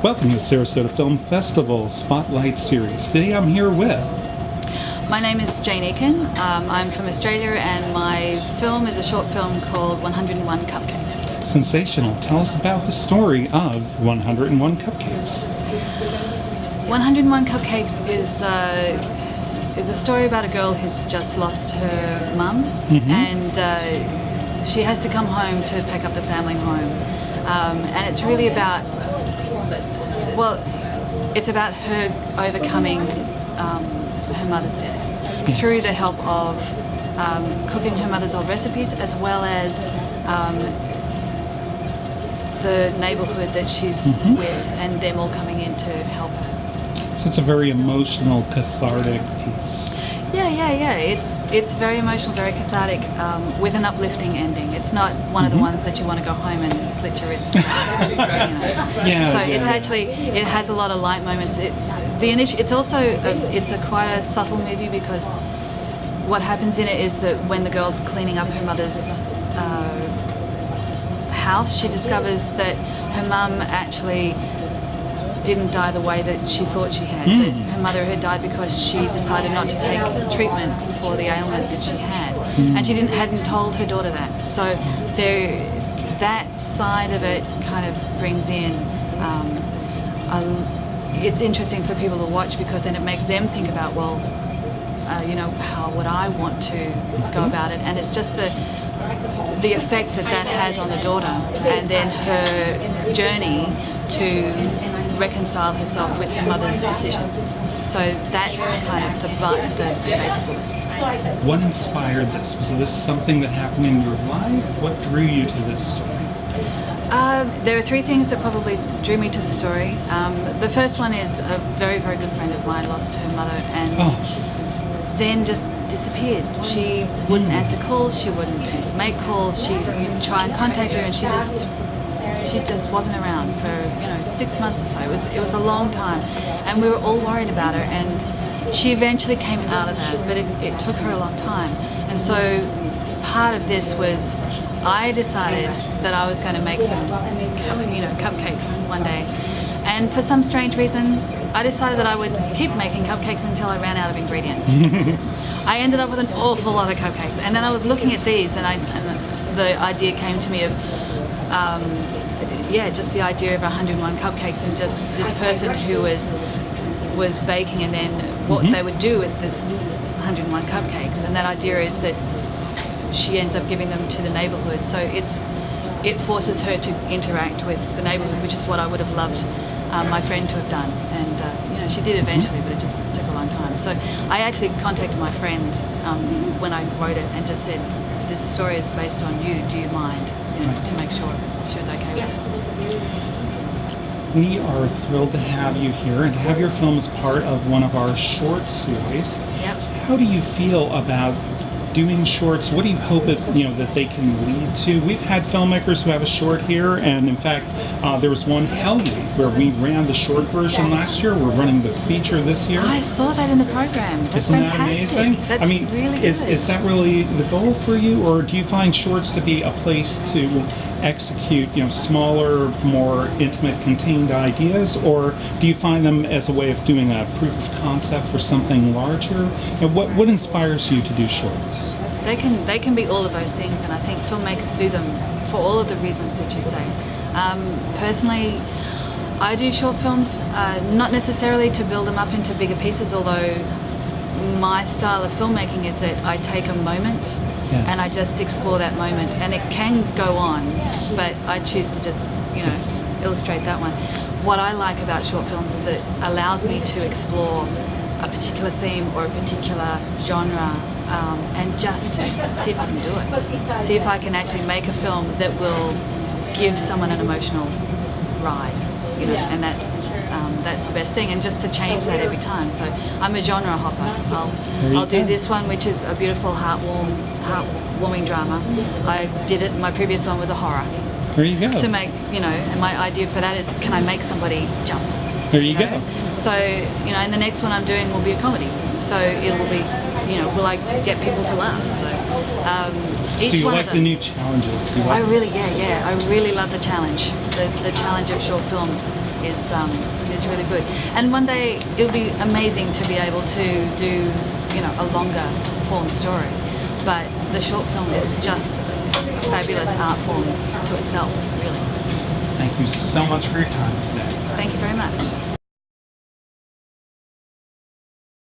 Welcome to the Sarasota Film Festival Spotlight Series. Today I'm here with... My name is Jane Aiken. I'm from Australia and my film is a short film called 101 Cupcakes. Sensational. Tell us about the story of 101 Cupcakes. 101 Cupcakes is a story about a girl who's just lost her mum, and she has to come home to pack up the family home. And it's really about, it's about her overcoming her mother's death through the help of cooking her mother's old recipes, as well as the neighborhood that she's with, and them all coming in to help her. So it's a very emotional, cathartic piece. Yeah. It's very emotional, very cathartic, with an uplifting ending. It's not one of the ones that you want to go home and slit your wrists. It has a lot of light moments. It's also it's quite a subtle movie, because what happens in it is that when the girl's cleaning up her mother's house, she discovers that her mum actually didn't die the way that she thought she had. That her mother had died because she decided not to take treatment for the ailment that she had, and she hadn't told her daughter that. So that side of it kind of brings in. It's interesting for people to watch, because then it makes them think about, how would I want to go about it? And it's just the effect that has on the daughter, and then her journey to reconcile herself with her mother's decision. So that's kind of the basis of it. What inspired this? Was this something that happened in your life? What drew you to this story? There are three things that probably drew me to the story. The first one is a very, very good friend of mine lost her mother and then just disappeared. She wouldn't answer calls, she wouldn't make calls, you'd try and contact her, and she just wasn't around for 6 months or so. It was a long time, and we were all worried about her, and she eventually came out of that, but it took her a long time. And so part of this was, I decided that I was going to make some cupcakes one day, and for some strange reason I decided that I would keep making cupcakes until I ran out of ingredients. I ended up with an awful lot of cupcakes, and then I was looking at these, and the idea came to me of just the idea of 101 cupcakes, and just this person who was baking, and then what they would do with this 101 cupcakes. And that idea is that she ends up giving them to the neighborhood, so it forces her to interact with the neighborhood, which is what I would have loved my friend to have done. And she did eventually, but it just took a long time. So I actually contacted my friend when I wrote it and just said, this story is based on you, do you mind? To make sure she was okay with it. We are thrilled to have you here and to have your film as part of one of our short series. Yep. How do you feel about doing shorts? What do you hope that they can lead to? We've had filmmakers who have a short here, and in fact, there was one, Hell You, where we ran the short version last year. We're running the feature this year. I saw that in the program. That's Isn't fantastic. that amazing? That's really good. Is that really the goal for you, or do you find shorts to be a place to execute, smaller, more intimate, contained ideas, or do you find them as a way of doing a proof of concept for something larger? What inspires you to do shorts? They can be all of those things, and I think filmmakers do them for all of the reasons that you say. Personally, I do short films, not necessarily to build them up into bigger pieces, although my style of filmmaking is that I take a moment and I just explore that moment, and it can go on, but I choose to just illustrate that one. What I like about short films is that it allows me to explore a particular theme or a particular genre, and just see if I can do it. See if I can actually make a film that will give someone an emotional ride, and that's the best thing, and just to change that every time. So I'm a genre hopper. I'll do this one, which is a beautiful heartwarming drama. I did it. My previous one was a horror. There you go. To make, and my idea for that is, can I make somebody jump? There you go. So, and the next one I'm doing will be a comedy. So it will be, will I get people to laugh? So each so you one like of them, the new challenges? I really love the challenge, the challenge of short films. is really good. And one day it would be amazing to be able to do, you know, a longer form story. But the short film is just a fabulous art form to itself, really. Thank you so much for your time today. Thank you very much.